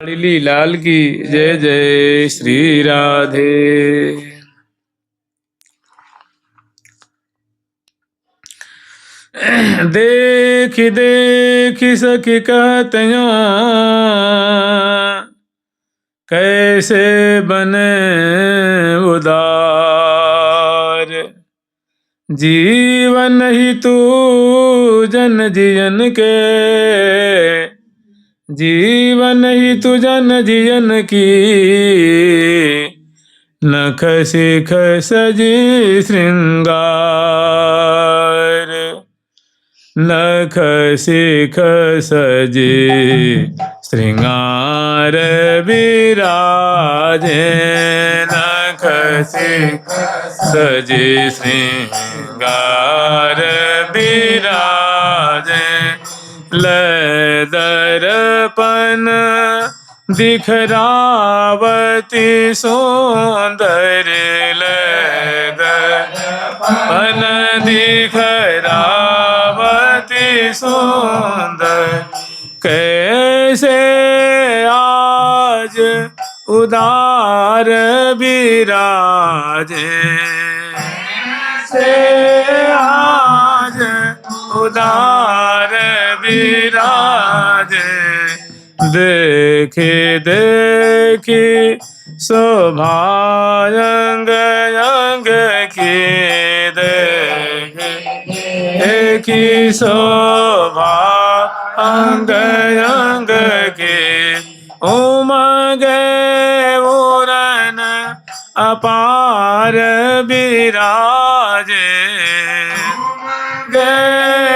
लाडली लाल की जय जय श्री राधे। देखी देखी सखी कहतियाँ कैसे बने उदार, जीवन ही तू जन जियन के, जीवन ही तू जन जियन की, नख शिख सजी श्रृंगार, नख शिख सजी श्रृंगार विराजे, नख शिख सजी श्रृंगार विराजे, लय दर्पण दिखरावती सौंदर्य, लय दर्पण दिखरावती सुंदर, कैसे आज उदार विराजे, से आज उदार विराजे, देखे देखे शोभा अंग अंग की, देखे शोभा अंग अंग के, उमंग उरन अपार विराजे,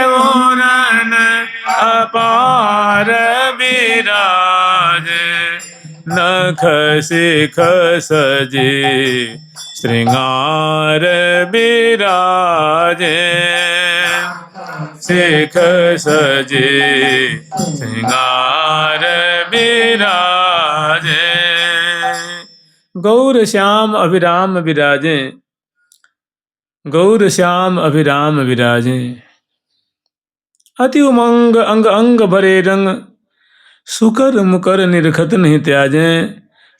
उरन अपार विराजे, नख शिख सजी श्रृंगार विराजे, शिख सजी श्रृंगार विराजे, गौर श्याम अभिराम विराजे, गौर श्याम अभिराम विराजे, अति उमंग अंग अंग भरे रंग, सुकर मुकर निरखत नहीं त्याजे,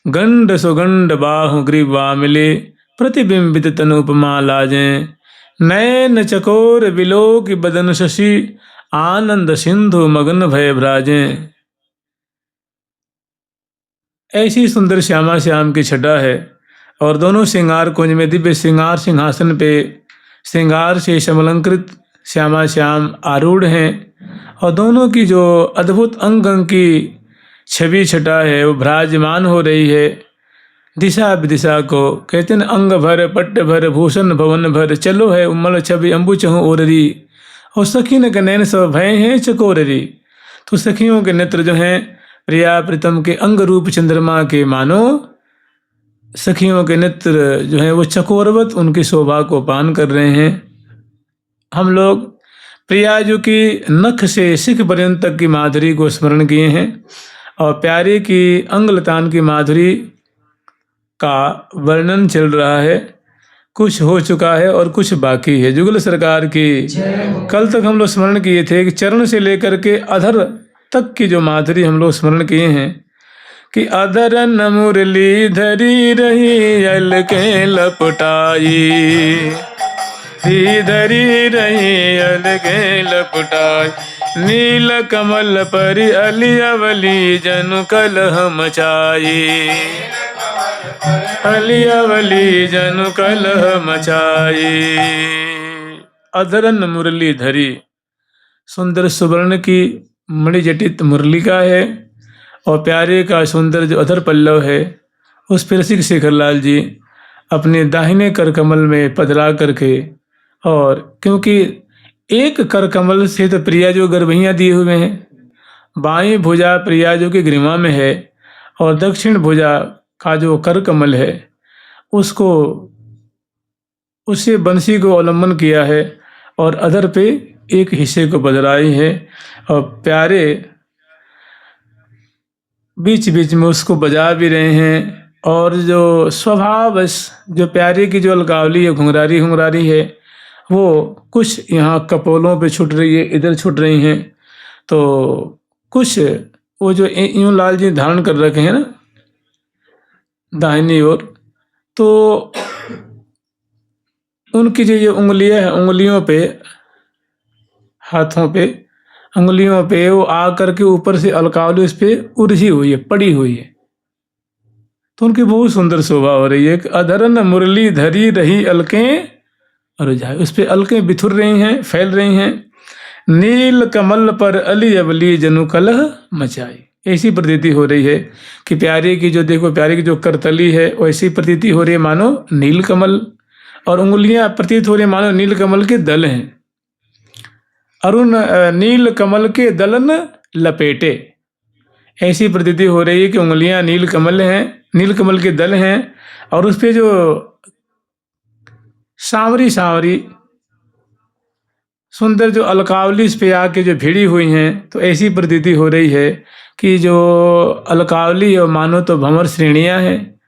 गंड सुगंड बाहु ग्रीवा मिले, प्रतिबिंबित तनु उपमा लाजे, नयन चकोर विलोक बदन शशि, आनंद सिंधु मगन भय भ्राजे। ऐसी सुंदर श्यामा श्याम की छटा है और दोनों श्रृंगार कुंज में दिव्य श्रृंगार सिंहासन पे श्रृंगार से समलंकृत श्यामा श्याम आरूढ़ हैं और दोनों की जो अद्भुत अंग अंग की छवि छटा है वो भ्राजमान हो रही है। दिशा विदिशा को कहते हैं अंग भर पट्ट भर भूषण भवन भर, चलो है उमल छवि अम्बु चहु ओररी, और सखी न नैन सब भय हैं चकोररी। तो सखियों के नेत्र जो हैं प्रिया प्रीतम के अंग रूप चंद्रमा के मानो, सखियों के नेत्र जो हैं वो चकोरवत उनकी शोभा को पान कर रहे हैं। हम लोग प्रियाजू की नख से शिख पर्यंत तक की माधुरी को स्मरण किए हैं और प्यारे की अंगलतान की माधुरी का वर्णन चल रहा है। कुछ हो चुका है और कुछ बाकी है। जुगल सरकार की कल तक हम लोग स्मरण किए थे कि चरण से लेकर के अधर तक की जो माधुरी हम लोग स्मरण किए हैं कि अधर न मुरली धरी रही अल के लपटाई, धरी रही अल के लपटाई, नील कमल पर अली अवली जनु कलह मचाई, अली अवली जनु कलह मचाई। अधरन मुरली धरी, सुंदर सुवर्ण की मणिजटित मुरली का है और प्यारे का सुंदर जो अधर पल्लव है उस पर रसिक शेखरलाल जी अपने दाहिने कर कमल में पधरा करके, और क्योंकि एक कर कमल से तो प्रिया जो गर्भैयाँ दिए हुए हैं, बाईं भुजा प्रिया जो की ग्रीवा में है और दक्षिण भुजा का जो कर कमल है उसको उससे बंसी को अवलंबन किया है और अधर पे एक हिस्से को बदलाई है और प्यारे बीच बीच में उसको बजा भी रहे हैं। और जो स्वभाव जो प्यारे की जो अलगावली है, घुंघरारी घुंघरारी है, वो कुछ यहाँ कपोलों पे छूट रही है, इधर छूट रही हैं, तो कुछ वो जो यूं लाल जी धारण कर रखे हैं ना दाहिनी ओर, तो उनकी जो ये उंगलियां हैं, उंगलियों पे, हाथों पे, उंगलियों पे वो आ करके ऊपर से अलकावली उस पे उलझी हुई है, पड़ी हुई है। तो उनकी बहुत सुंदर शोभा हो रही है। अधरन मुरली धरी रही अलकें और जाए, उस पे अलकें बिथुर रही हैं, फैल रही हैं। नील कमल पर अली अवली जनु कलह मचाई, ऐसी प्रतीति हो रही है कि प्यारे की जो, देखो प्यारे की जो करतली है वैसी प्रतीति हो रही है मानो नील कमल, और उंगलियां प्रतीत हो रही है मानो नील कमल के दल हैं। अरुण नील कमल के दलन लपेटे, ऐसी प्रतीति हो रही है कि उंगलियां नील कमल हैं, नील कमल के दल हैं, और उस पे जो सांवरी सांवरी सुंदर जो अलकावली इस पे आके जो भिड़ी हुई हैं। तो ऐसी प्रतीति हो रही है कि जो अलकावली है मानो तो भंवर श्रेणियां हैं,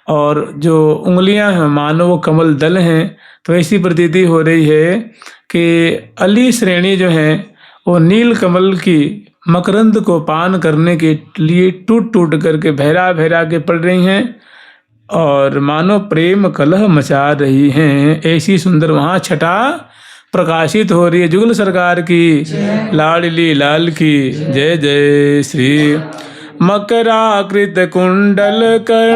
और जो उंगलियां हैं मानो वो कमल दल हैं। तो ऐसी प्रतीति हो रही है कि अली श्रेणी जो है वो नील कमल की मकरंद को पान करने के लिए टूट टूट करके भैरा भैरा के पड़ रही हैं, और मानो प्रेम कलह मचा रही हैं। ऐसी सुंदर वहाँ छटा प्रकाशित हो रही है। जुगल सरकार की, लाडली लाल की जय जय श्री। मकराकृत कुंडल कर,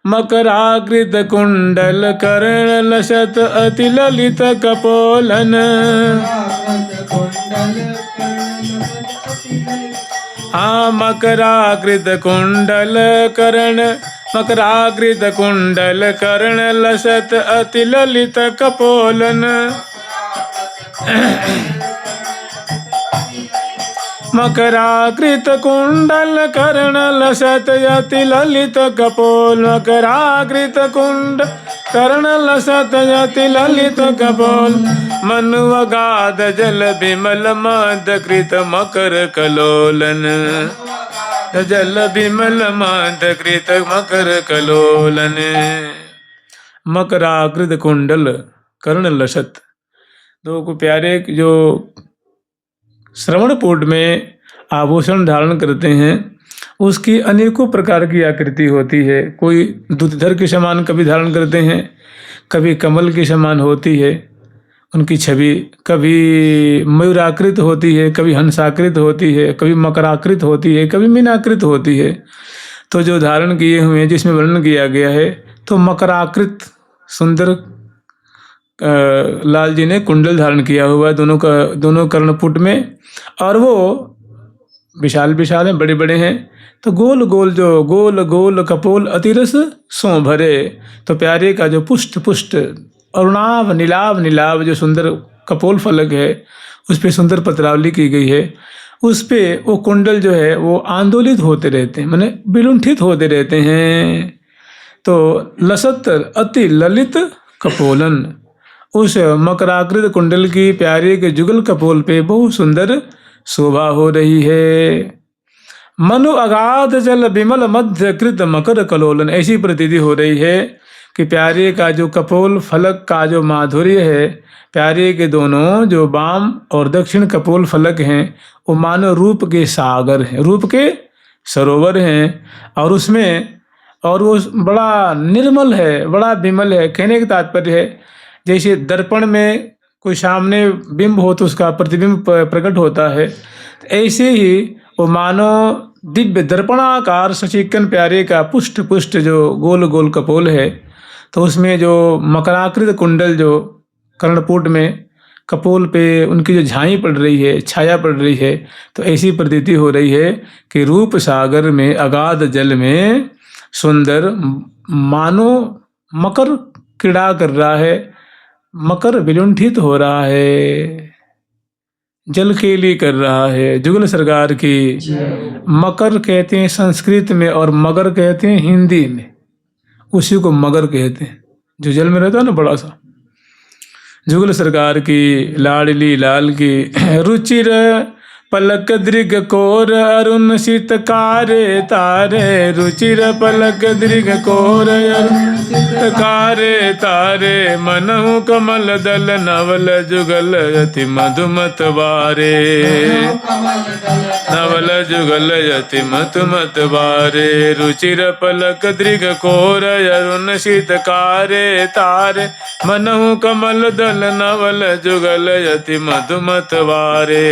मकराकृत कुंडल कर्ण लसत अति ललित कपोलन। हाँ मकराकृत कुंडल कर्ण, मकराकृत कुंडल कर्ण लसत अति ललित कपोलन। मकराकृत कुंडल कर्ण लसत अति ललित कपोल। मकराकृत कुंड कर्ण लसत अति ललित कपोल। मनु अगाध जल विमल मद कृत मकर कलोलन। जल विमल मद कृत मकर कलोलन। मकराकृत कुंडल कर्ण लसत, दो को प्यारे जो श्रवणपुट में आभूषण धारण करते हैं उसकी अनेकों प्रकार की आकृति होती है। कोई दूतधर के समान कभी धारण करते हैं, कभी कमल के समान होती है उनकी छवि, कभी मयूराकृत होती है, कभी हंसाकृत होती है, कभी मकराकृत होती है, कभी मीनाकृत होती है। तो जो धारण किए हुए हैं जिसमें वर्णन किया गया है, तो मकराकृत सुंदर लाल जी ने कुंडल धारण किया हुआ है दोनों कर्णपुट में, और वो विशाल विशाल हैं, बड़े बड़े हैं। तो गोल गोल जो गोल गोल कपोल अतिरस सो भरे, तो प्यारे का जो पुष्ट पुष्ट अरुणाभ नीलाभ नीलाभ जो सुंदर कपोल फलक है उस पर सुंदर पत्रावली की गई है। उस पे वो कुंडल जो है वो आंदोलित होते रहते हैं, माने विलुंठित होते रहते हैं। तो लसत अति ललित कपोलन, उस मकराकृत कुंडल की प्यारे के जुगल कपोल पे बहुत सुंदर शोभा हो रही है। मनु अगाध जल विमल मध्य कृत मकर कलोलन, ऐसी प्रतीति हो रही है कि प्यारे का जो कपोल फलक का जो माधुर्य है, प्यारे के दोनों जो वाम और दक्षिण कपोल फलक हैं वो मानो रूप के सागर हैं, रूप के सरोवर हैं, और उसमें और वो बड़ा निर्मल है, बड़ा विमल है। कहने का तात्पर्य है जैसे दर्पण में कोई सामने बिंब हो तो उसका प्रतिबिंब प्रकट होता है, ऐसे ही वो मानो दिव्य दर्पणाकार सचिकन प्यारे का पुष्ट पुष्ट जो गोल गोल कपोल है, तो उसमें जो मकराकृत कुंडल जो कर्णपुट में कपोल पे उनकी जो झाई पड़ रही है, छाया पड़ रही है, तो ऐसी प्रतीति हो रही है कि रूप सागर में अगाध जल में सुंदर मानो मकर क्रीड़ा कर रहा है, मकर विलुंठित हो रहा है, जल केली कर रहा है। जुगल सरकार की। मकर कहते हैं संस्कृत में और मगर कहते हैं हिंदी में, उसी को मगर कहते हैं जो जल में रहता है ना बड़ा सा। जुगल सरकार की, लाडली लाल की। रुचिर पलक दृग कोर अरुण सित कारे तारे, रुचिर पलक दृग कोर अरुण सित कारे तारे, मनहु कमल दल नवल जुगल यति मधुमत वारे, नवल जुगल यति मधुमत वारे, रुचिर पलक दृग कोर अरुण सित कारे तारे, मनहु कमल दल नवल जुगल यति मधुमत वारे।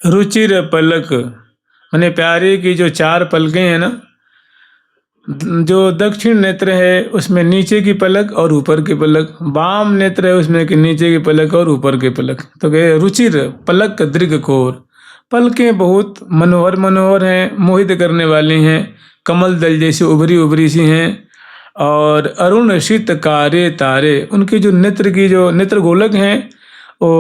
रुचिर पलक माने प्यारे की जो चार पलकें हैं ना, जो दक्षिण नेत्र है उसमें नीचे की पलक और ऊपर की पलक, वाम नेत्र है उसमें कि नीचे की पलक और ऊपर की पलक। तो कहे रुचिर पलक दृग कोर, पलकें बहुत मनोहर मनोहर हैं, मोहित करने वाली हैं, कमल दल जैसी उभरी उभरी सी हैं। और अरुण शीत कारे तारे, उनके जो नेत्र की जो नेत्र गोलक हैं, वो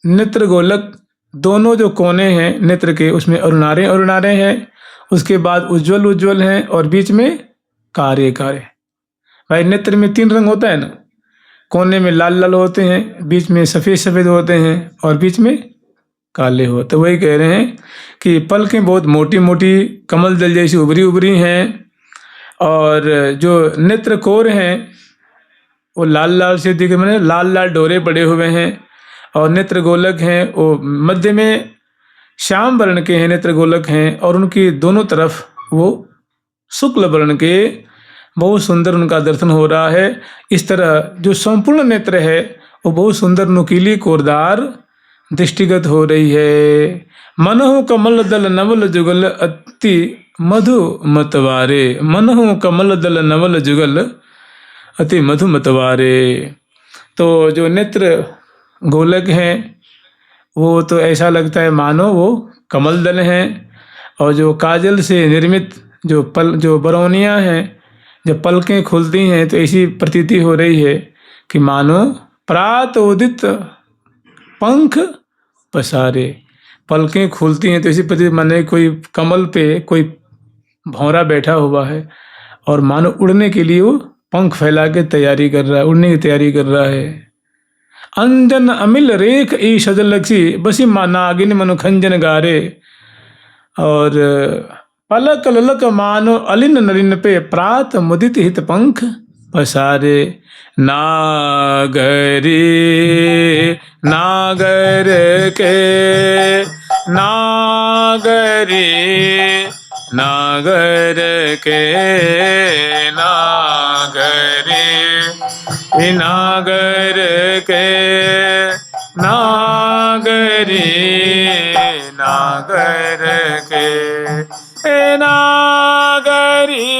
नेत्र गोलक दोनों जो कोने हैं नेत्र के उसमें अरुणारे अरुणारे हैं, उसके बाद उज्ज्वल उज्ज्वल हैं और बीच में कारे कारे। भाई नेत्र में तीन रंग होता है ना, कोने में लाल लाल होते हैं, बीच में सफ़ेद सफ़ेद होते हैं और बीच में काले हो। तो वही कह रहे हैं कि पलकें बहुत मोटी मोटी कमल दल जैसी उभरी उभरी हैं, और जो नेत्र कोर हैं वो लाल लाल से दिख मैंने लाल लाल डोरे पड़े हुए हैं, और नेत्र गोलक हैं वो मध्य में श्याम वर्ण के हैं, नेत्र गोलक हैं, और उनकी दोनों तरफ वो शुक्ल वर्ण के, बहुत सुंदर उनका दर्शन हो रहा है। इस तरह जो संपूर्ण नेत्र है वो बहुत सुंदर नुकीली कोरदार दृष्टिगत हो रही है। मनहु कमल दल नवल जुगल अति मधु मतवारे, मनहु कमल दल नवल जुगल अति मधु मतवारे। तो जो नेत्र गोलक हैं वो तो ऐसा लगता है मानो वो कमल दल हैं, और जो काजल से निर्मित जो बरौनियाँ हैं, जब पलकें खुलती हैं तो ऐसी प्रतीति हो रही है कि मानो प्रात उदित पंख पसारे। पलकें खुलती हैं तो ऐसी प्रतीति माने कोई कमल पे कोई भौरा बैठा हुआ है और मानो उड़ने के लिए वो पंख फैला के तैयारी कर रहा है, उड़ने की तैयारी कर रहा है। अंजन अमिल रेख ई सजलक्षी बसी नागिन मनु खंजन गारे, और पलक ललक मानो अलिन नलिन पे प्रात मुदित हित पंख पसारे। नागरी नागर के नागरी नागर के नागरी नागर के नागरी नागर के नागरी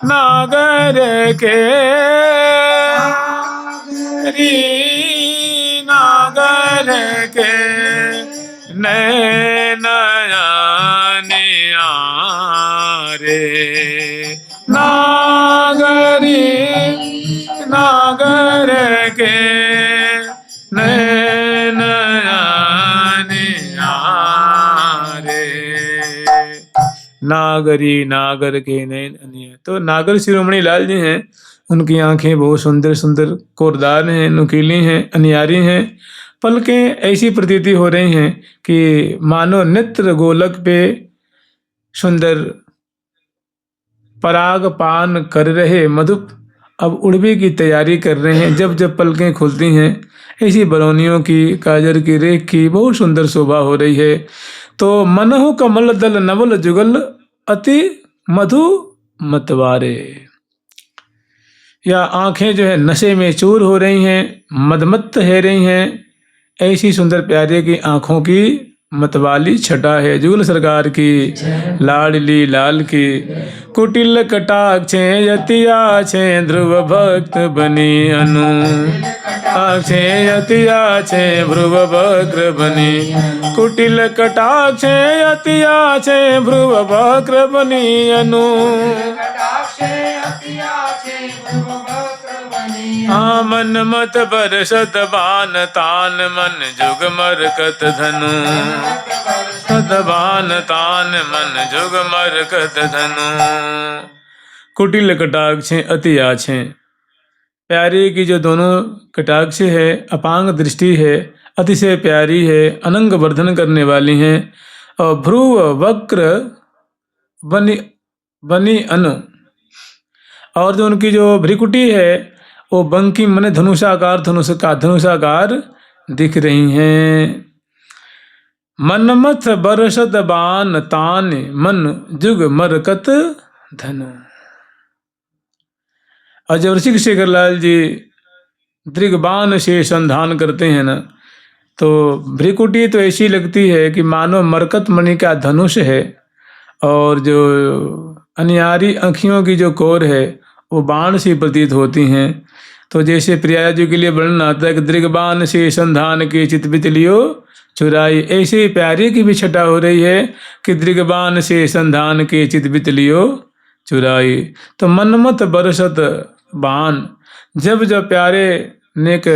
नागर के नागर के नयनयानिया रे नागरी नागर के नयनयानिया रे। नागरी नागर के नयन। तो नागर शिरोमणि लाल जी हैं, उनकी आंखें बहुत सुंदर सुंदर कोरदार हैं, नुकीली हैं, अनियारी हैं। पलकें ऐसी प्रतीति हो रही हैं कि मानो नेत्र गोलक पे सुंदर पराग पान कर रहे मधुप अब उड़वे की तैयारी कर रहे हैं। जब जब पलकें खुलती हैं ऐसी बरौनियों की, काजर की, रेख की बहुत सुंदर शोभा हो रही है। तो मनहु कमल दल नवल जुगल अति मधु मतवारे, या आंखें जो है नशे में चूर हो रही हैं, मदमत्त है रही हैं। ऐसी सुंदर प्यारे की आंखों की मतवाली छटा है जुगल सरकार की, लाडली लाल की। कुटिल कटाक्षे यतिया छे ध्रुव भक्त बनी अनु, आक्षे यतिया छे ध्रुव वक्र बनी। कुटिल कटाक्षे यतिया छे ध्रुव वक्र बनी अनु, मन मत बरसत बान तान मन जुग मरकत धनु सदबान तान मन जुग मरकत धनु। कुटिल कटाक्ष अति आछे, प्यारे की जो दोनों कटाक्ष है, अपांग दृष्टि है, अतिशय प्यारी है, अनंग वर्धन करने वाली हैं, और भ्रुव वक्र बनी बनी अनु, और जो उनकी जो भ्रिकुटी है वो बंकी मन धनुषाकार दिख रही हैं। मनमथ बरसत बान तान मन जुग मरकत धनु। और जब ऋषिक शेखरलाल जी दृगबान से संधान करते हैं ना, तो भ्रिकुटी तो ऐसी लगती है कि मानो मरकत मणि का धनुष है, और जो अनियारी आँखियों की जो कोर है वो बाण सी प्रतीत होती हैं। तो जैसे प्रिया जी के लिए वर्णन आता है कि दृगबान से संधान के चित बितलियो चुराई, ऐसे ही प्यारे की भी छटा हो रही है कि दृगबान से संधान के चित बितलियो चुराई। तो मनमत बरसत बाण, जब जब प्यारे नेक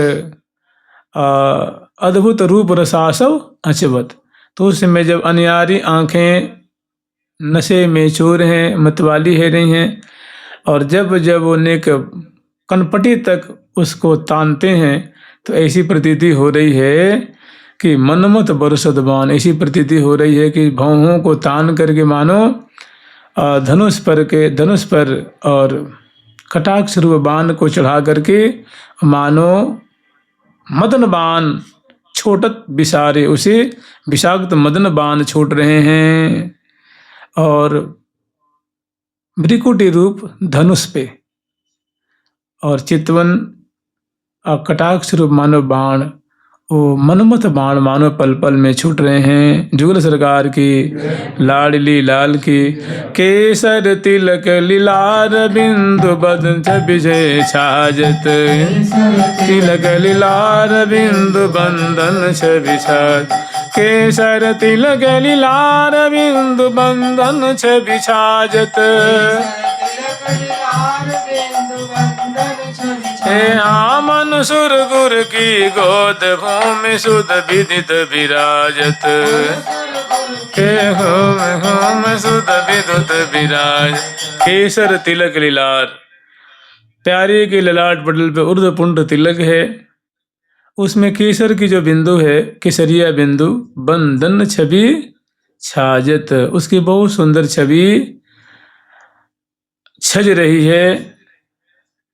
अद्भुत रूप रसासव अचवत, तो उस समय जब अनियारी आँखें नशे में चूर हैं, मतवाली है रही हैं, और जब जब वो नेक कनपटी तक उसको तानते हैं, तो ऐसी प्रतीति हो रही है कि मनमत बरसत बाण, ऐसी प्रतीति हो रही है कि भौहों को तान करके मानो धनुष पर और कटाक्ष रूप बाण को चढ़ा करके मानो मदन बाण छोटत विसारे, उसे विषाक्त मदन बाण छोड़ रहे हैं। और भ्रिकुटी रूप धनुष पे और चितवन और कटाक्ष रूप मानो बाण, वो मनमथ बाण मानो पल पल में छूट रहे हैं। जुगल सरकार की लाडली लाल की। केसर तिलक लीलार बिंदु बदन विजय छाजत, तिलक लीलार बिंदु बंदन छवि छाजत, केसर तिलक लीलार बिंदु बंदन छवि छाजत, हे आमन सुर गुर की गोद भूमि सुध विदित विराजत, हे होम सुध विदुत विराज। केसर तिलक लीलार, प्यारे के ललाट पटल पे ऊर्ध्व पुंड तिलक है, उसमें केसर की जो बिंदु है, केसरिया बिंदु, बंदन छवि छाजत, उसकी बहुत सुंदर छवि छज रही है,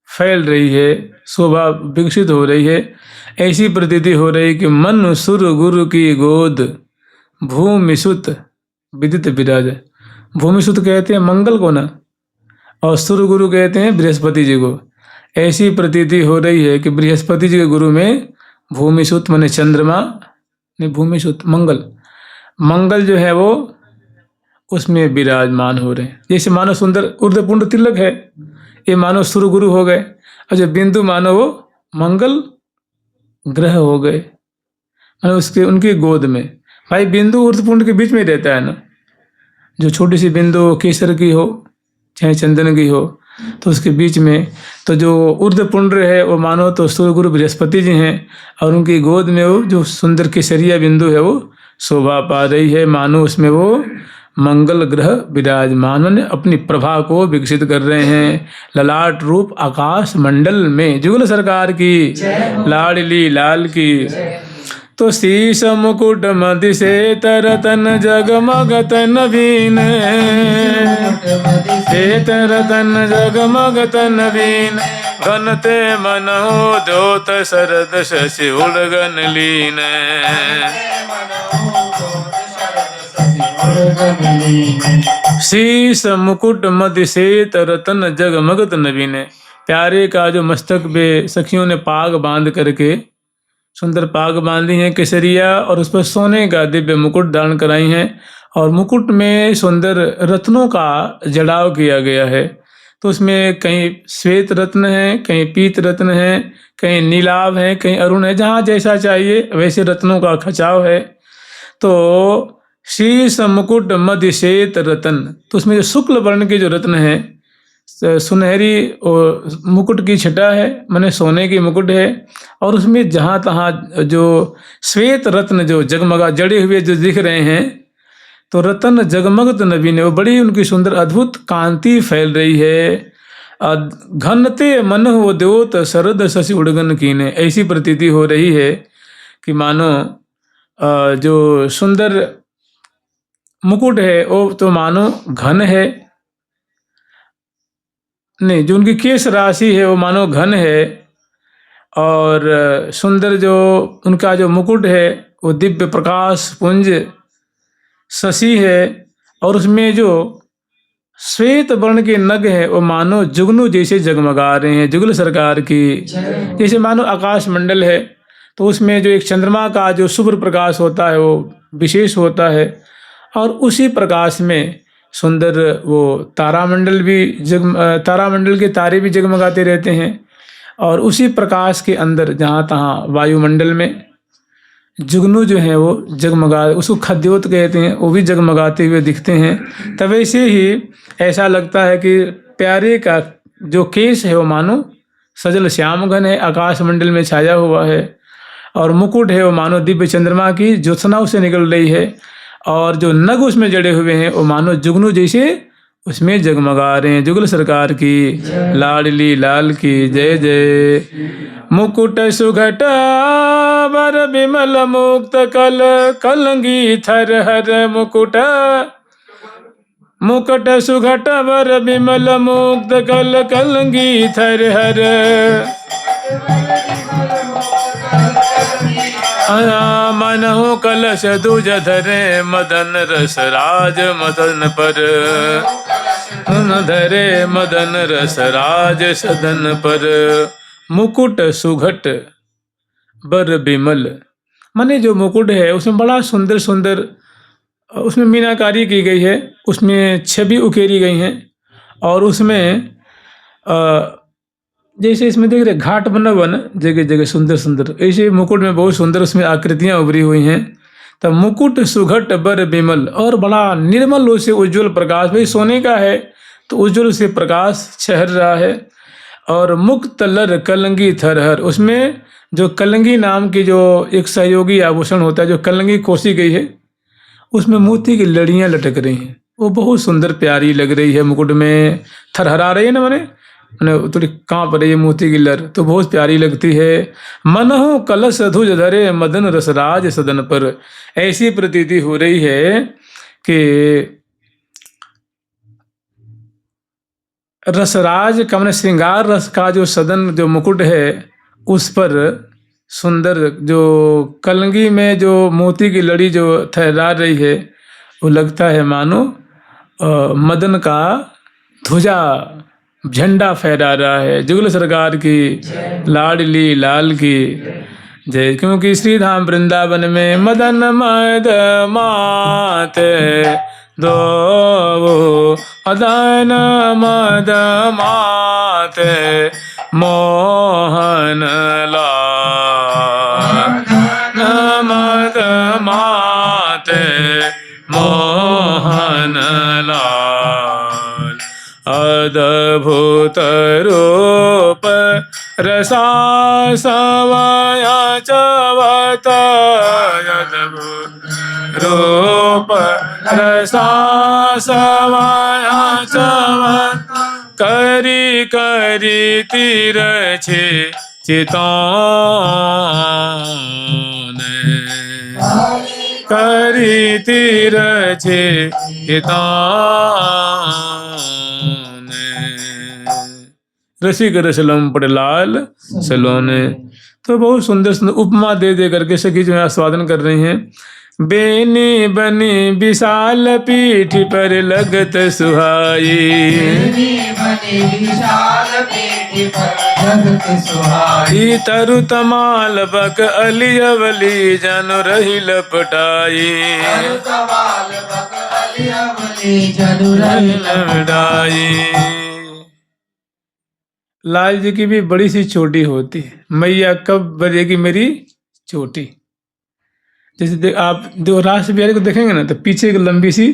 फैल रही है, शोभा विकसित हो रही है। ऐसी प्रतीति हो रही कि मन सुर गुरु की गोद भूमि सुत विदित विराज। भूमि सुत कहते हैं मंगल को ना, और सुर गुरु कहते हैं बृहस्पति जी को। ऐसी प्रतीति हो रही है कि बृहस्पति जी के गुरु में भूमि सुत माने चंद्रमा, नहीं भूमि सुत मंगल जो है वो उसमें विराजमान हो रहे हैं। जैसे मानो सुंदर ऊर्ध्वपुंड तिलक है, ये मानो सुर गुरु हो गए, और जो बिंदु मानो वो मंगल ग्रह हो गए, मानो उसके उनकी गोद में। भाई बिंदु ऊर्ध्वपुंड के बीच में रहता है ना, जो छोटी सी बिंदु केसर की हो चाहे चंदन की हो, तो उसके बीच में तो जो ऊर्ध्वपुंड है वो मानो तो सूर्य गुरु बृहस्पति जी हैं, और उनकी गोद में वो जो सुंदर केसरिया बिंदु है वो शोभा पा रही है, मानो उसमें वो मंगल ग्रह विराजमान माने अपनी प्रभा को विकसित कर रहे हैं। ललाट रूप आकाश मंडल में जुगल सरकार की लाडली लाल की। तो शीश मुकुट मधि से तरतन जगमगत नवीन, तरतन जगमगत नवीन, घनते मनहो द्योत शरद शशि उड़गन लीन। शीश मुकुट मधि से तरतन जगमगत नवीन, प्यारे का जो मस्तक पे सखियों ने पाग बांध करके सुंदर पाग बांधी हैं केसरिया, और उस पर सोने का दिव्य मुकुट धारण कराई हैं, और मुकुट में सुंदर रत्नों का जड़ाव किया गया है। तो उसमें कहीं श्वेत रत्न हैं, कहीं पीत रत्न हैं, कहीं नीलाभ हैं, कहीं अरुण है, जहाँ जैसा चाहिए वैसे रत्नों का खचाव है। तो शीश मुकुट मधि श्वेत रतन, तो उसमें जो शुक्ल वर्ण के जो रत्न हैं सुनहरी और मुकुट की छटा है, माने सोने की मुकुट है, और उसमें जहाँ तहाँ जो श्वेत रत्न जो जगमगा जड़े हुए जो दिख रहे हैं, तो रतन जगमगत नवीन है, वो बड़ी उनकी सुंदर अद्भुत कांति फैल रही है। घनते मन हो द्योत शरद शशि उड़गन कीने, ऐसी प्रतीति हो रही है कि मानो जो सुंदर मुकुट है वो तो मानो घन है, नहीं, जो उनकी केश राशि है वो मानो घन है, और सुंदर जो उनका जो मुकुट है वो दिव्य प्रकाश पुंज शशि है, और उसमें जो श्वेत वर्ण के नग है वो मानो जुगनू जैसे जगमगा रहे हैं, जुगल सरकार की जैसे मानो आकाश मंडल है, तो उसमें जो एक चंद्रमा का जो शुभ्र प्रकाश होता है वो विशेष होता है, और उसी प्रकाश में सुंदर वो तारामंडल भी तारामंडल के तारे भी जगमगाते रहते हैं, और उसी प्रकाश के अंदर जहाँ तहाँ वायुमंडल में जुगनू जो है वो जगमगा, उसको खद्योत कहते हैं, वो भी जगमगाते हुए दिखते हैं। तब ऐसे ही ऐसा लगता है कि प्यारे का जो केश है वो मानो सजल श्याम घन है, आकाश मंडल में छाया हुआ है, और मुकुट है वो मानो दिव्य चंद्रमा की ज्योत्सना उससे निकल रही है, और जो नग उसमें जड़े हुए हैं वो मानो जुगनू जैसे उसमें जगमगा रहे हैं। जुगल सरकार की लाडली लाल की जय जय। मुकुट सुघट वर विमल मुक्त कल कलंगी थर हर मुकुट, मुकुट सुघट वर विमल मुक्त कल कलंगी थर हर, मन हो कलश दूज धरे मदन रस राज मदन पर, धरे मदन रस राज सदन पर। मुकुट सुघट बर बिमल, माने जो मुकुट है उसमें बड़ा सुंदर सुंदर उसमें मीनाकारी की गई है, उसमें छवि उकेरी गई हैं, और उसमें जैसे इसमें देख रहे घाट बना हुआ ना जगह जगह सुंदर सुंदर, ऐसे मुकुट में बहुत सुंदर उसमें आकृतियां उभरी हुई हैं। तब मुकुट सुघट बर बिमल, और बड़ा निर्मल उसे उज्जवल प्रकाश, भाई सोने का है तो उज्जवल से प्रकाश छहर रहा है। और मुक्त लर कलंगी थरहर, उसमें जो कलंगी नाम की जो एक सहयोगी आभूषण होता है, जो कलंगी कोसी गई है, उसमें मोती की लड़ियां लटक रही हैं, वो बहुत सुंदर प्यारी लग रही है। मुकुट में थरहरा रही है ना, मैंने थोड़ी कांप रही है मोती की लर, तो बहुत प्यारी लगती है। मन हो कलश धुज धरे मदन रसराज सदन पर, ऐसी प्रतीति हो रही है कि रसराज का मैंने श्रृंगार रस का जो सदन जो मुकुट है उस पर सुंदर जो कलंगी में जो मोती की लड़ी जो ठहरा रही है, वो लगता है मानो मदन का ध्वजा झंडा फहरा रहा है। जुगल सरकार की लाडली लाल की जय। क्योंकि श्री धाम वृंदावन में मदन मद माते दो मदन मद माते मोहन लाल, मद माते मोहन लाल। अद्भुत रूप रसा सवया चवत, अद्भुत रूप रसा सवया चवत। करी करी तिरछे चितौन, करी तिरछे चितौन। रसिक रसलम पटलाल सलोने। तो बहुत सुंदर सुंदर उपमा दे दे करके सखी जो है आस्वादन कर रही हैं। बेनी बनी विशाल पीठ पर लगत सुहाई, तरु तमाल बक अली अवली जन रही लपटाई, लाल जी की भी बड़ी सी चोटी होती है, मैया कब बजेगी मेरी चोटी। जैसे आप जो रास बिहारी को देखेंगे ना, तो पीछे एक लंबी सी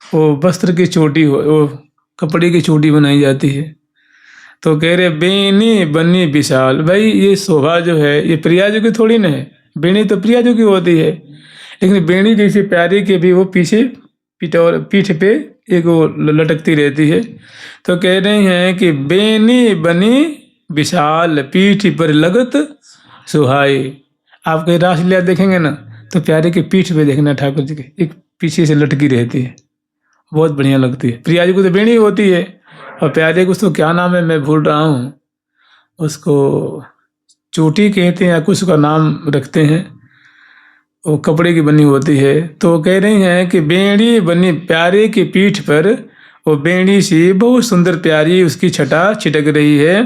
वो वस्त्र की चोटी हो, वो कपड़े की चोटी बनाई जाती है। तो कह रहे बेनी बनी विशाल, भाई ये शोभा जो है ये प्रियाजू की थोड़ी ना है, बेनी तो प्रियाजू की होती है, लेकिन बेनी जैसी प्यारी के भी वो पीछे पीठ पे एक वो लटकती रहती है। तो कह रहे हैं कि बेनी बनी विशाल पीठ पर लगत सुहाई। आप कहीं रासलीला देखेंगे ना तो प्यारे की पीठ पे देखना ठाकुर जी के एक पीछे से लटकी रहती है, बहुत बढ़िया लगती है। प्रियाजू को तो बेनी होती है और प्यारे को उसको क्या नाम है मैं भूल रहा हूँ, उसको चोटी कहते हैं या कुछ का नाम रखते हैं, वो कपड़े की बनी होती है। तो कह रही हैं कि बेड़ी बनी प्यारे की पीठ पर वो बेड़ी सी बहुत सुंदर प्यारी उसकी छटा छिटक रही है।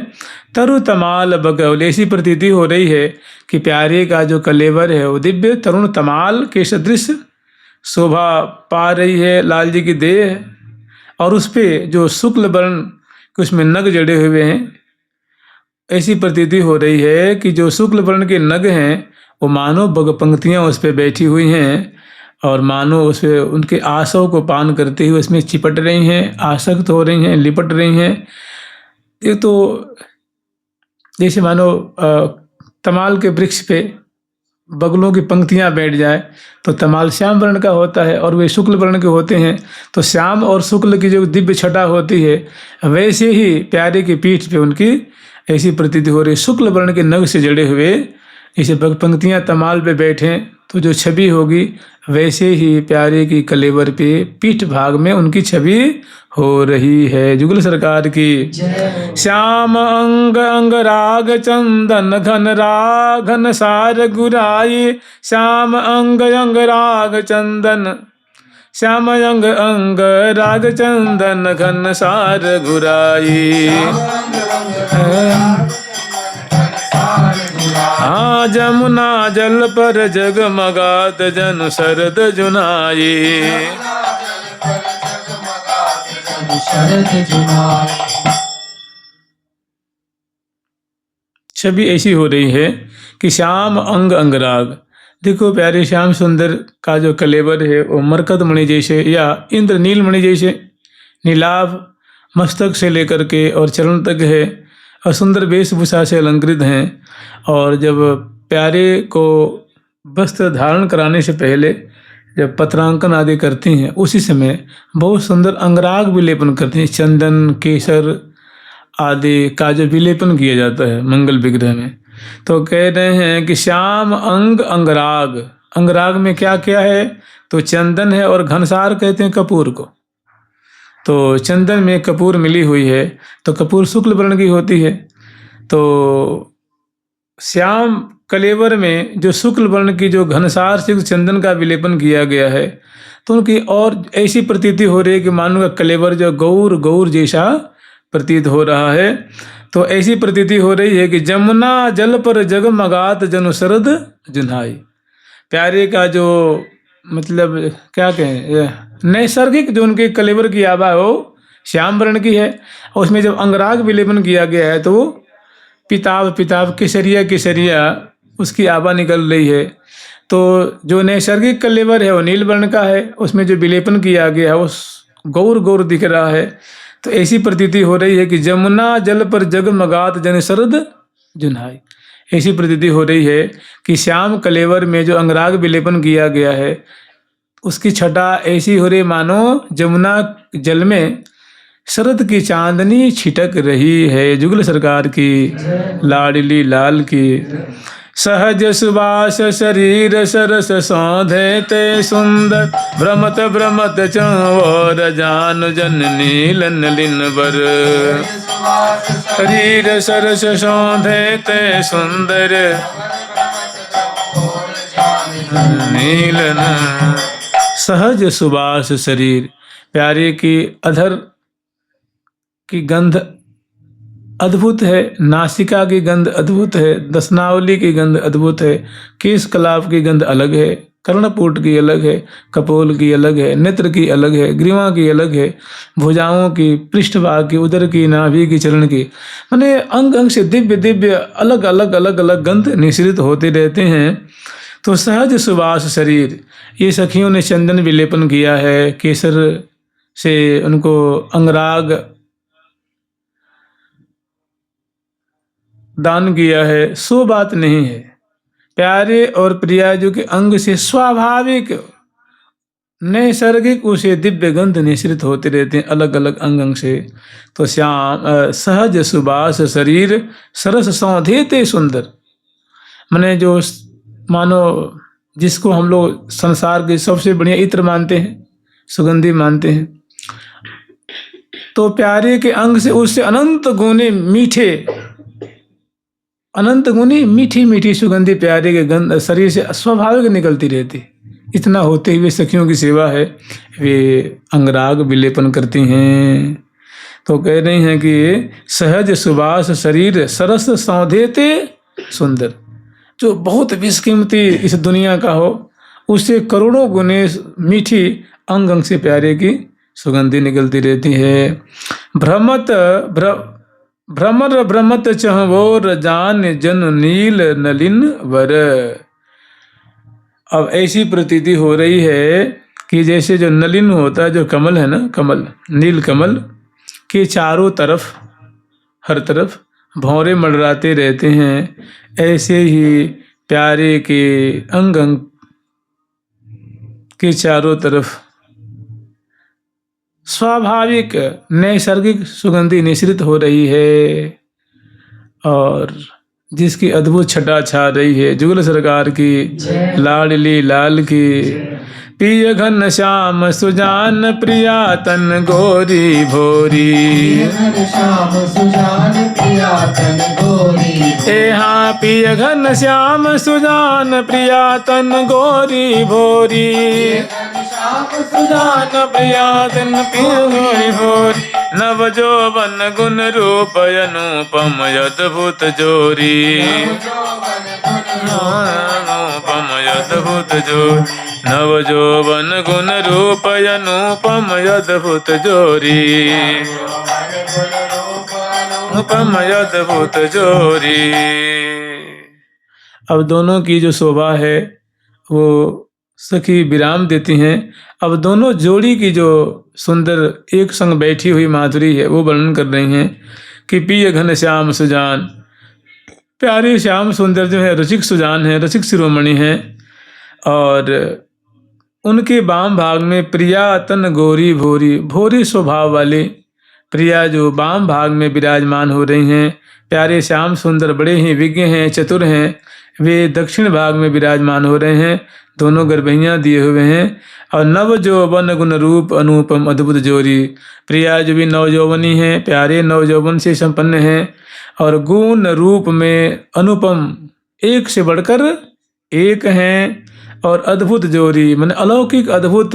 तरु तमाल बगौल, ऐसी प्रतीति हो रही है कि प्यारे का जो कलेवर है वो दिव्य तरुण तमाल के सदृश शोभा पा रही है। लाल जी की देह है और उस पर जो शुक्ल वर्ण के उसमें नग जड़े हुए हैं, ऐसी प्रतीति हो रही है कि जो शुक्ल वर्ण के नग हैं वो मानो बग पंक्तियाँ उस पर बैठी हुई हैं और मानो उस पर उनके आसव को पान करते हुए उसमें चिपट रही हैं, आसक्त हो रही हैं, लिपट रही हैं। ये तो जैसे मानो तमाल के वृक्ष पे बगलों की पंक्तियां बैठ जाए तो तमाल श्याम वर्ण का होता है और वे शुक्ल वर्ण के होते हैं। तो श्याम और शुक्ल की जो दिव्य छटा होती है वैसे ही प्यारे की पीठ पे उनकी ऐसी प्रतीति हो रही, शुक्ल वर्ण के नग से जड़े हुए जैसे पंक्तियां तमाल पे बैठे तो जो छवि होगी वैसे ही प्यारे की कलेवर पे पीठ भाग में उनकी छवि हो रही है। जुगल सरकार की। श्याम अंग अंग राग चंदन घन राग घन सार गुराई, श्याम अंग अंग राग चंदन, श्याम अंग अंग राग चंदन घन सार गुराई। हाँ जमुना जल पर जगमगात जन शरद जुनाई। छवि ऐसी हो रही है कि श्याम अंग अंगराग, देखो प्यारे श्याम सुंदर का जो कलेवर है वो मरकत मणि जैसे या इंद्र नील मणि जैसे नीलाभ मस्तक से लेकर के और चरण तक है और सुंदर वेशभूषा से अलंकृत हैं। और जब प्यारे को वस्त्र धारण कराने से पहले जब पत्रांकन आदि करती हैं उसी समय बहुत सुंदर अंगराग विलेपन करती हैं, चंदन केसर आदि का जो विलेपन किया जाता है मंगल विग्रह में। तो कह रहे हैं कि श्याम अंग अंगराग, अंगराग में क्या क्या है तो चंदन है और घनसार कहते हैं कपूर को। तो चंदन में कपूर मिली हुई है तो कपूर शुक्ल वर्ण की होती है। तो श्याम कलेवर में जो शुक्ल वर्ण की जो घनसार से चंदन का विलेपन किया गया है तो उनकी और ऐसी प्रतीति हो रही है कि मानो का कलेवर जो गौर गौर जैसा प्रतीत हो रहा है। तो ऐसी प्रतीति हो रही है कि जमुना जल पर जगमगात जनु शरद जुन्हाई, प्यारे का जो मतलब क्या कहें नैसर्गिक जो उनके कलेवर की आभा हो श्याम वर्ण की है और उसमें जब अंगराग विलेपन किया गया है तो वो पिताब पिताब केसरिया केसरिया उसकी आभा निकल रही है। तो जो नैसर्गिक कलेवर है वो नील वर्ण का है, उसमें जो विलेपन किया गया है वो गौर गौर दिख रहा है। तो ऐसी प्रतीति हो रही है कि जमुना जल पर जगमगात जन शरद जुन्हाई, ऐसी प्रतीति हो रही है कि श्याम कलेवर में जो अंगराग विलेपन किया गया है उसकी छटा ऐसी हो रही मानो जमुना जल में शरद की चांदनी छिटक रही है। जुगल सरकार की, लाडली लाल की। सहज सुबास शरीर सरस सौधे ते सुंदर, भ्रमत भ्रमत चंवर जान जन नीलन लिन बर। शरीर सरस सौधे ते सुंदर नीलन। सहज सुबास शरीर, प्यारे की अधर की गंध अद्भुत है, नासिका की गंध अद्भुत है, दसनावली की गंध अद्भुत है, केश कलाप की गंध अलग है, कर्णपुट की अलग है, कपोल की अलग है, नेत्र की अलग है, ग्रीवा की अलग है, भुजाओं की, पृष्ठभाग की, उदर की, नाभि की, चरण की, माने अंग अंग से दिव्य दिव्य अलग अलग अलग अलग गंध निश्रित होते रहते हैं। तो सहज सुबास शरीर, ये सखियों ने चंदन विलेपन किया है, केसर से उनको अंगराग दान किया है, सो बात नहीं है। प्यारे और प्रियाजू के अंग से स्वाभाविक नैसर्गिक उसे दिव्य गंध निश्रित होते रहते हैं अलग अलग अंग अंग से। तो श्याम सहज सुबास शरीर सरस सौंधेते सुंदर, माने जो मानो जिसको हम लोग संसार के सबसे बढ़िया इत्र मानते हैं, सुगंधी मानते हैं, तो प्यारे के अंग से उससे अनंत गुने मीठे, अनंत गुनी मीठी मीठी सुगंधी प्यारे के गंध शरीर से स्वाभाविक निकलती रहती। इतना होते हुए सखियों की सेवा है, वे अंगराग विलेपन करती हैं। तो कह रही हैं कि सहज सुबास शरीर सरस सौंधेते सुंदर, जो बहुत विषकीमती इस दुनिया का हो उससे करोड़ों गुने मीठी अंग अंग से प्यारे की सुगंधी निकलती रहती है। भ्रमर भ्रमत चहवोर जान जन नील नलिन वर। अब ऐसी प्रतीति हो रही है कि जैसे जो नलिन होता है, जो कमल है ना, कमल नील कमल के चारों तरफ हर तरफ भौरे मंडराते रहते हैं, ऐसे ही प्यारे के अंग अंग के चारों तरफ स्वाभाविक नैसर्गिक सुगंधी निश्रित हो रही है, और जिसकी अद्भुत छटा छा रही है। जुगल सरकार की लाडली लाल की। पिय घन श्याम सुजान प्रिया तन गोरी भोरी, ए हाँ पिय घन श्याम सुजान प्रिया तन गोरी भोरी, सुजान प्रिया तन गोरी भोरी, नव जोवन गुण रूप अनुपम अद्भुत जोरी, अनुपम अद्भुत जोरी, नव जोवन गुण रूप अनुपम अद्भुत जोरी, अनुपम अद्भुत जोरी। अब दोनों की जो शोभा है वो सखी विराम देती हैं। अब दोनों जोड़ी की जो सुंदर एक संग बैठी हुई माधुरी है वो वर्णन कर रही हैं कि पिय घन श्याम सुजान, प्यारे श्याम सुंदर जो है रसिक सुजान है, रसिक शिरोमणि हैं, और उनके वाम भाग में प्रिया तन गोरी भोरी, भोरी स्वभाव वाले प्रिया जो वाम भाग में विराजमान हो रही हैं। प्यारे श्याम सुंदर बड़े ही विज्ञ हैं, चतुर हैं, वे दक्षिण भाग में विराजमान हो रहे हैं, दोनों गर्भैयाँ दिए हुए हैं। और नव जौवन गुण रूप अनुपम अद्भुत जोरी, प्रिया जो भी नवजौवनी हैं, प्यारे नवजौवन से संपन्न हैं, और गुण रूप में अनुपम एक से बढ़कर एक हैं, और अद्भुत जोरी माने अलौकिक अद्भुत।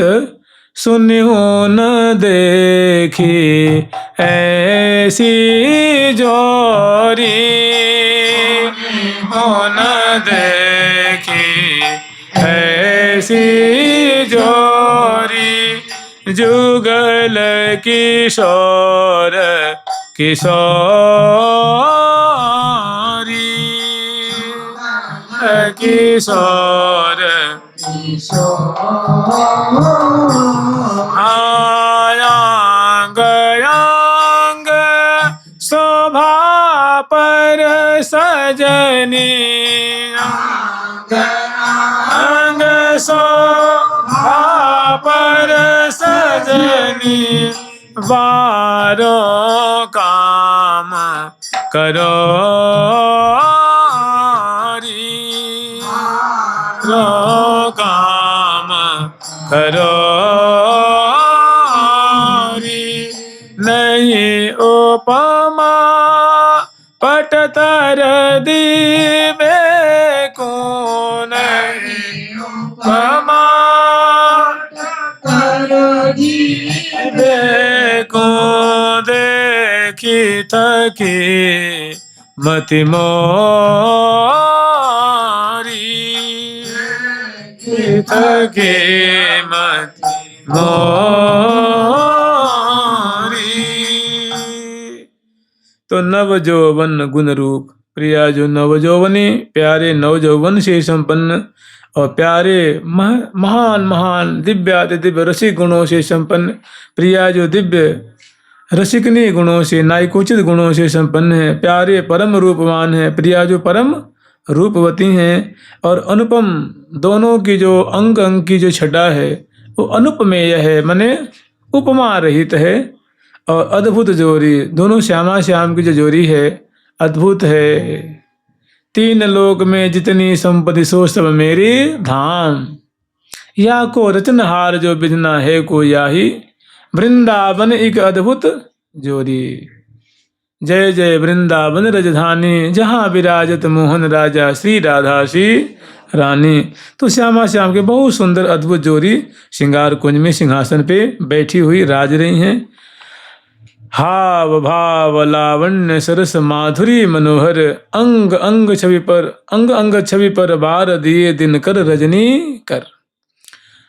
सुनियो न देखी ऐसी जोरी, हो न देखी ऐसी जोरी, जुगल किशोर किशोरी, किशोर आयांग यांग शोभा पर सजनी, अंग शोभा पर सजनी, वारो काम करो काम करो नहीं उपमा पटतर दीवे को, नहीं उपमा दीवे को, देखी थकी मति थके मत मोरी। तो नवजौवन गुण रूप, प्रिया जो नवजौवनी, प्यारे नवजौवन से संपन्न और प्यारे महान महान दिव्याति दिव्य रसिक गुणों से संपन्न प्रिया जो दिव्य रसिकनी गुणों से नायकोचित गुणों से संपन्न है, प्यारे परम रूपवान है, प्रिया जो परम रूपवती हैं, और अनुपम दोनों की जो अंग अंग की जो छटा है वो अनुपमेय है, माने उपमा रहित है। और अद्भुत जोड़ी, दोनों श्यामा श्याम की जो जोड़ी है अद्भुत है। तीन लोक में जितनी संपत्ति सो सब मेरी धाम, या को रचनहार जो बिधना है को याही, वृंदावन एक अद्भुत जोड़ी। जय जय वृंदावन रजधानी, जहाँ विराजत मोहन राजा श्री राधा श्री रानी। तो श्यामा श्याम के बहुत सुंदर अद्भुत जोड़ी श्रृंगार कुंज में सिंहासन पे बैठी हुई राज रही हैं। हाव भाव लावण्य सरस माधुरी मनोहर, अंग अंग छवि पर बार दिए दिन कर रजनी कर।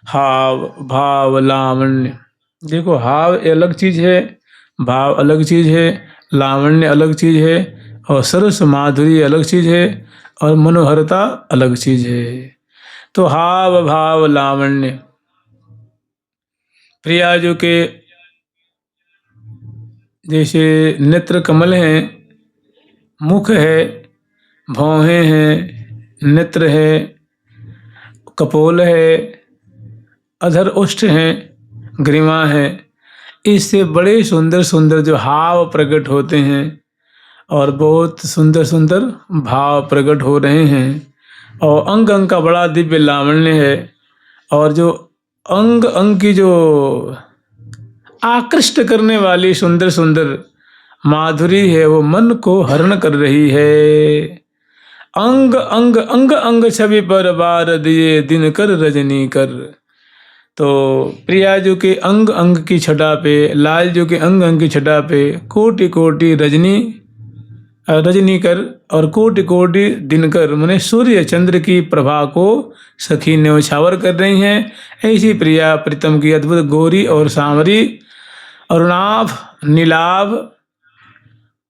हाव भाव लावण्य, देखो हाव अलग चीज है, भाव अलग चीज है, लावण्य अलग चीज है, और सरस माधुरी अलग चीज है, और मनोहरता अलग चीज है। तो हाव भाव लावण्य, प्रिया जो के जैसे नेत्र कमल हैं, मुख है, भौहें हैं, नेत्र है, कपोल है, अधर ओष्ठ हैं, ग्रीवा है, इससे बड़े सुंदर सुंदर जो हाव प्रकट होते हैं और बहुत सुंदर सुंदर भाव प्रकट हो रहे हैं। और अंग अंग का बड़ा दिव्य लावण्य है, और जो अंग अंग की जो आकृष्ट करने वाली सुंदर सुंदर माधुरी है वो मन को हरण कर रही है। अंग अंग अंग अंग छवि पर बार दिए दिन कर रजनी कर। तो प्रिया जो के अंग अंग की छटा पे, लाल जो के अंग अंग की छटा पे कोटि कोटि रजनी कर और कोटि कोटि दिनकर, माने सूर्य चंद्र की प्रभा को सखी न्यौछावर कर रही हैं। ऐसी प्रिया प्रीतम की अद्भुत गोरी और सांवरी, अरुणाभ नीलाभ,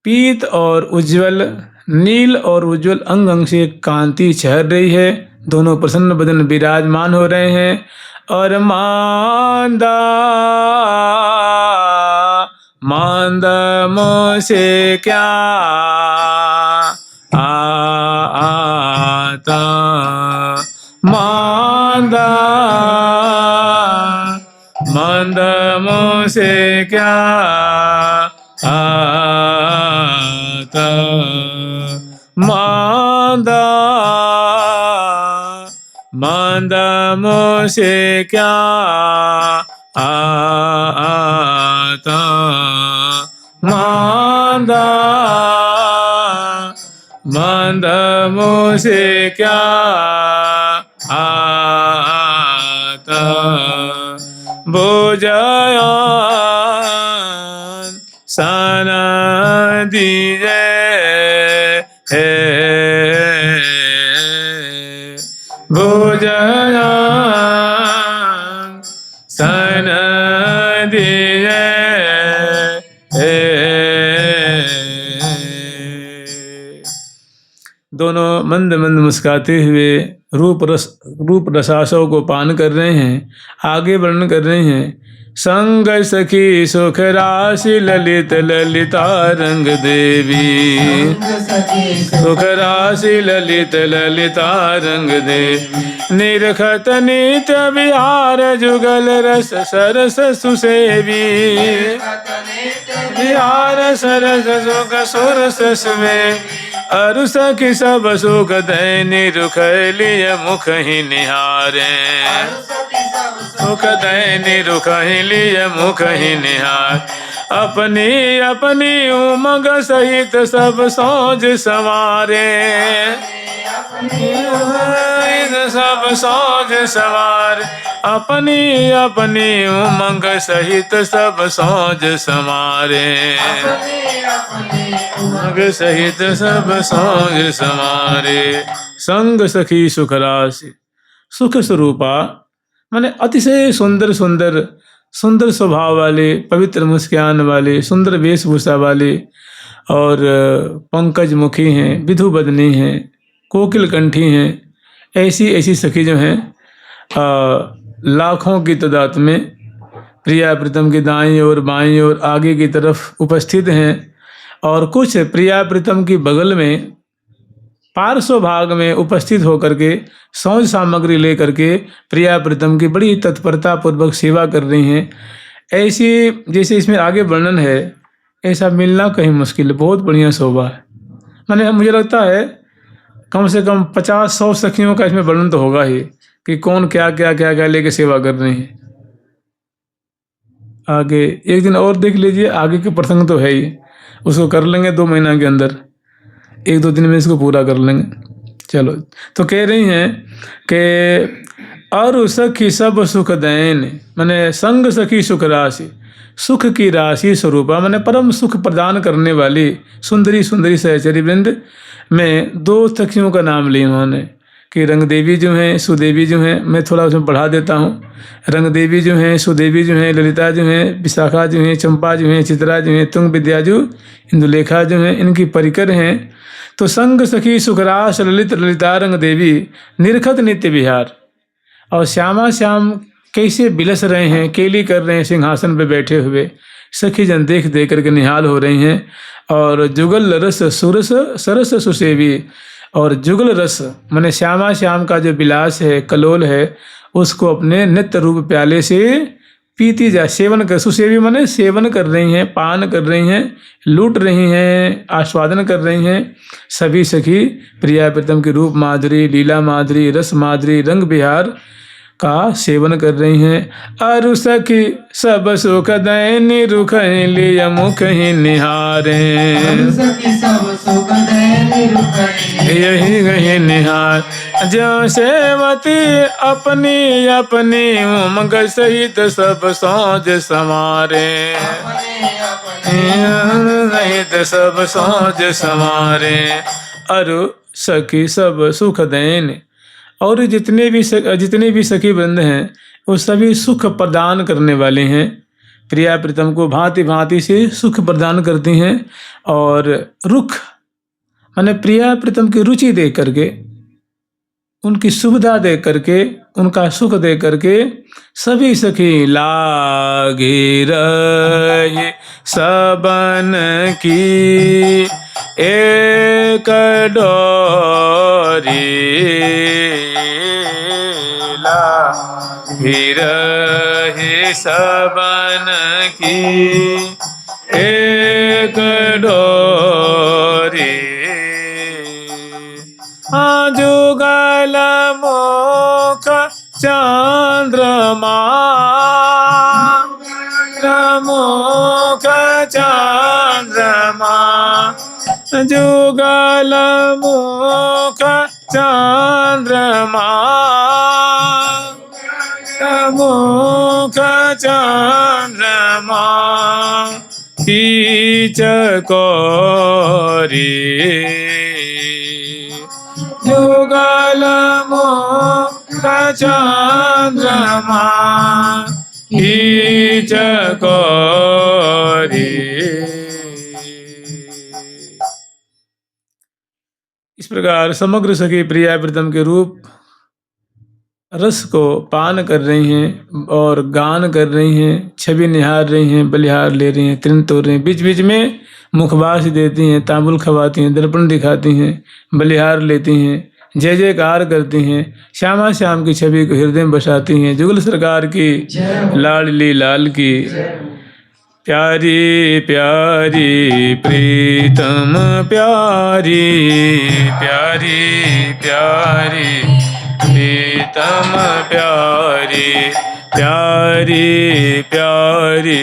पीत और उज्जवल, नील और उज्जवल अंग अंग से कांति छहर रही है। दोनों प्रसन्न बदन विराजमान हो रहे हैं। और मांदा मांदा मोसे क्या आता, मांदा मांदा मोसे क्या आता, मांदा मांदा मोसे क्या आता, मांदा मांदा मोसे क्या आता, बोझायान सना दीजे बोझायान सना दीजे। दोनों मंद मंद मुस्कुराते हुए रूप रसासों को पान कर रहे हैं। आगे वर्णन कर रहे हैं। संग सखी सुख राशि ललित ललिता रंग देवी, सुख राशि ललित ललिता रंग देवी, निरखत नित्य विहार जुगल रस सरस सुसेवी, विहार सरस सुख सुरस में अरु सखी सब सुख दैनी रुखलिय मुख ही निहारे, सुख दैनी रुख ही लिय मुख ही निहार, अपनी अपनी उमंग सहित सब सोज संवारे, सब सोज सवार, अपनी अपनी उमंग सहित सब सोज संवारे, उमंग सहित सब सोज संवारे। संग सखी सुख राशि, सुख स्वरूपा माने अतिशय सुंदर सुंदर सुंदर स्वभाव वाले, पवित्र मुस्कान वाले, सुंदर वेशभूषा वाले, और पंकज मुखी हैं, विधु बदनी हैं, कोकिल कंठी हैं, ऐसी ऐसी सखी जो हैं लाखों की तादाद में प्रिया प्रीतम की दाईं और बाईं और आगे की तरफ उपस्थित हैं, और कुछ प्रिया प्रीतम की बगल में पार्श्व भाग में उपस्थित होकर के सौंज सामग्री लेकर के प्रिया प्रीतम की बड़ी तत्परता पूर्वक सेवा कर रही हैं। ऐसी जैसे इसमें आगे वर्णन है, ऐसा मिलना कहीं मुश्किल है, बहुत बढ़िया शोभा है। मैंने मुझे लगता है कम से कम 50-100 सखियों का इसमें वर्णन तो होगा ही कि कौन क्या क्या क्या क्या लेके सेवा कर रही हैं। आगे एक दिन और देख लीजिए, आगे के प्रसंग तो है ही, उसको कर लेंगे 2 महीना के अंदर, 1-2 दिन में इसको पूरा कर लेंगे। चलो, तो कह रही हैं कि और सखी सब सुख दैन, माने संग सखी सुख राशि, सुख की राशि स्वरूपा, माने परम सुख प्रदान करने वाली सुंदरी सुंदरी सहचरी वृंद में 2 सखियों का नाम लिया उन्होंने कि रंग देवी जो हैं, सुदेवी जो हैं। मैं थोड़ा उसमें बढ़ा देता हूँ। रंग देवी जो हैं, सुदेवी जो हैं, ललिता जो हैं, विशाखा जो हैं, चंपा जो हैं, चित्रा जो हैं, तुंग विद्याजू, इंदुलेखा जो हैं, इनकी परिकर हैं। तो संग सखी सुखरास ललित ललिता रंग देवी निरखत नित्य विहार, और श्यामा श्याम कैसे बिलस रहे हैं, केली कर रहे हैं सिंहासन पे बैठे हुए, सखी जन देख देख करके निहाल हो रही हैं। और जुगल रस सुरस सरस सुसेवी, और जुगल रस माने श्यामा श्याम का जो विलास है, कलोल है, उसको अपने नित्य रूप प्याले से पीती जा, सेवन कर, सुसेवी माने सेवन कर रही हैं, पान कर रही हैं, लूट रही हैं, आस्वादन कर रही हैं सभी सखी प्रिया प्रीतम की रूप माधुरी, लीला माधुरी, रस माधुरी, रंग विहार का सेवन कर रही हैं। अरु सखी सब सुख दैन रुख लिय मुख ही निहारे, यही गही निहार, जो सेवती अपनी अपनी उमंग सहित सब सौज समारे, सहित सब सौज समारे। अरु सखी सब सुख दैन, और जितने भी सखी वृंद हैं वो सभी सुख प्रदान करने वाले हैं, प्रिया प्रीतम को भांति भांति से सुख प्रदान करती हैं। और रुख माने प्रिया प्रीतम की रुचि देख करके, उनकी सुविधा देख करके, उनका सुख देख करके सभी सखी लागे रहे सबन की एक डोरी, लागे रहे सबन की एक डोरी, जुगल मुख चंद्रमा, मुख चंद्रमा, जुगल मुख चंद्रमा, मुख चंद्रमा, की चकोरी, जुगल मुख चंद्रमा, की चकोरी। इस प्रकार समग्र सखी प्रिया प्रीतम के रूप रस को पान कर रही हैं और गान कर रही हैं, छवि निहार रही हैं, बलिहार ले रही हैं, तृण तोड़ रही हैं, बीच बीच में मुखबास देती हैं, तांबुल खवाती हैं, दर्पण दिखाती हैं, बलिहार लेती हैं, जय जयकार करती हैं, श्यामा श्याम की छवि को हृदय में बसाती हैं। जुगल सरकार की, लाडली लाल की, प्यारी प्यारी प्रीतम प्यारी, प्यारी प्यारी प्रीतम प्यारी, प्यारी प्यारी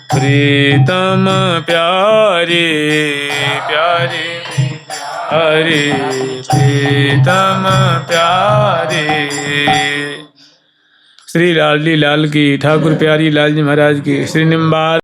प्रीतम प्यारी, प्यारी प्यारी प्रीतम प्यारी। श्री लाडली लाल की, ठाकुर प्यारी लाल जी महाराज की, श्री निम्बार।